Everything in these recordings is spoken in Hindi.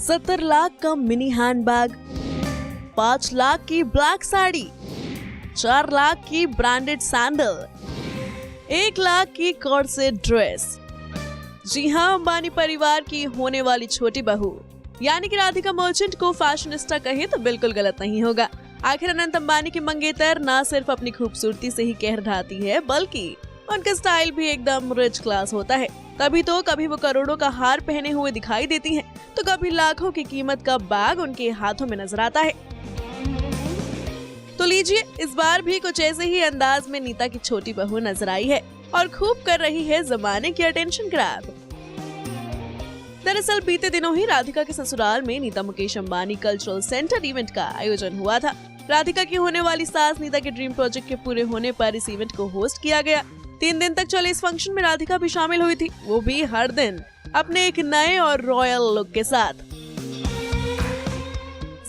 70 लाख का मिनी हैंडबैग, 5 लाख की ब्लैक साड़ी, 4 लाख की ब्रांडेड सैंडल, 1 लाख की कॉर्सेट ड्रेस। जी हाँ, अंबानी परिवार की होने वाली छोटी बहू यानी कि राधिका मर्चेंट को फैशनिस्टा कहे तो बिल्कुल गलत नहीं होगा। आखिर अनंत अंबानी की मंगेतर न सिर्फ अपनी खूबसूरती से ही कहर ढाती है, बल्कि उनका स्टाइल भी एकदम रिच क्लास होता है। तभी तो कभी वो करोड़ों का हार पहने हुए दिखाई देती हैं, तो कभी लाखों की कीमत का बैग उनके हाथों में नजर आता है। तो लीजिए, इस बार भी कुछ ऐसे ही अंदाज में नीता की छोटी बहू नजर आई है और खूब कर रही है जमाने की अटेंशन ग्रैब। दरअसल बीते दिनों ही राधिका के ससुराल में Nita Mukesh Ambani cultural centre event का आयोजन हुआ था। राधिका की होने वाली सास नीता के ड्रीम प्रोजेक्ट के पूरे होने पर इस इवेंट को होस्ट किया गया। 3 दिन तक चले इस फंक्शन में राधिका भी शामिल हुई थी, वो भी हर दिन अपने एक नए और रॉयल लुक के साथ।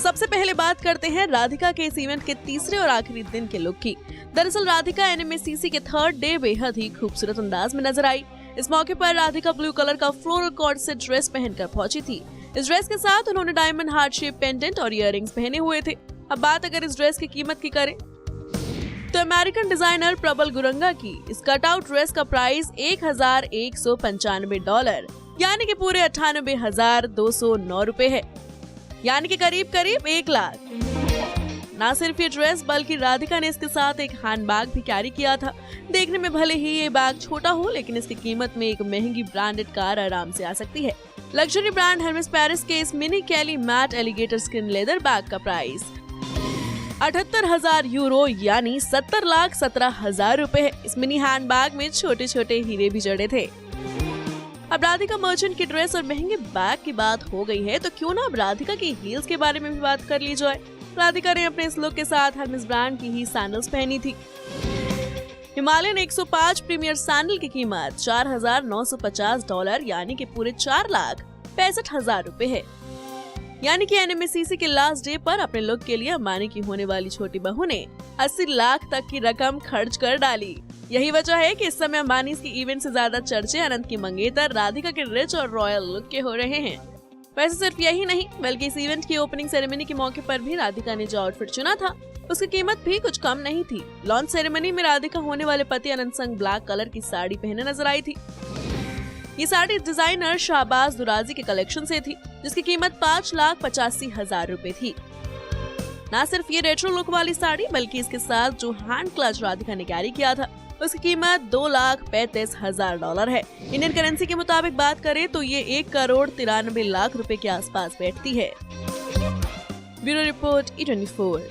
सबसे पहले बात करते हैं राधिका के इस इवेंट के तीसरे और आखिरी दिन के लुक की। दरअसल राधिका एनएमसीसी के 3rd डे बेहद ही खूबसूरत अंदाज में नजर आई। इस मौके पर राधिका ब्लू कलर का फ्लोरल कॉर्सेट ड्रेस पहनकर पहुंची थी। इस ड्रेस के साथ उन्होंने डायमंड हार्ट शेप पेंडेंट और इयररिंग्स पहने हुए थे। अब बात अगर इस ड्रेस की कीमत की करें तो अमेरिकन डिजाइनर प्रबल गुरंगा की इस कटआउट ड्रेस का प्राइस $1,195 यानी कि पूरे 98,209 रुपए है, यानी कि करीब करीब 1 लाख। ना सिर्फ ये ड्रेस बल्कि राधिका ने इसके साथ एक हैंडबैग भी कैरी किया था। देखने में भले ही ये बैग छोटा हो, लेकिन इसकी कीमत में एक महंगी ब्रांडेड कार आराम से आ सकती है। लग्जरी ब्रांड हेर्मेस पेरिस के इस mini Kelly matte alligator skin leather bag का प्राइस 78,000 यूरो यानी 70,17,000 रुपए है। इस मिनी हैंडबैग में छोटे छोटे हीरे भी जड़े थे। अब राधिका मर्चेंट की ड्रेस और महंगे बैग की बात हो गई है, तो क्यों ना अब राधिका की हील्स के बारे में भी बात कर ली जाए। राधिका ने अपने इस लुक के साथ हेर्मेस ब्रांड की ही सैंडल्स पहनी थी। हिमालयन 105 प्रीमियर सैंडल की कीमत $4,950 यानी कि पूरे 4,65,000 रुपए है। यानी कि एनएमसीसी के लास्ट डे पर अपने लुक के लिए अंबानी की होने वाली छोटी बहू ने 80 लाख तक की रकम खर्च कर डाली। यही वजह है कि इस समय अंबानी की इवेंट से ज्यादा चर्चे अनंत की मंगेतर राधिका के रिच और रॉयल लुक के हो रहे हैं। वैसे सिर्फ यही नहीं, बल्कि इस इवेंट की ओपनिंग सेरेमनी के मौके पर भी राधिका ने जो आउटफिट चुना था उसकी कीमत भी कुछ कम नहीं थी। लॉन्च सेरेमनी में राधिका होने वाले पति अनंत संग ब्लैक कलर की साड़ी पहने नजर आई थी। ये साड़ी डिजाइनर शाहबाज दुराजी के कलेक्शन से थी, जिसकी कीमत 5,85,000 रुपए थी। न सिर्फ ये रेट्रो लुक वाली साड़ी, बल्कि इसके साथ जो हैंड क्लच राधिका ने कैरी किया था उसकी कीमत $2,35,000 है। इंडियन करेंसी के मुताबिक बात करें तो ये 1,93,00,000 रुपए के आसपास बैठती है। Bureau report E24।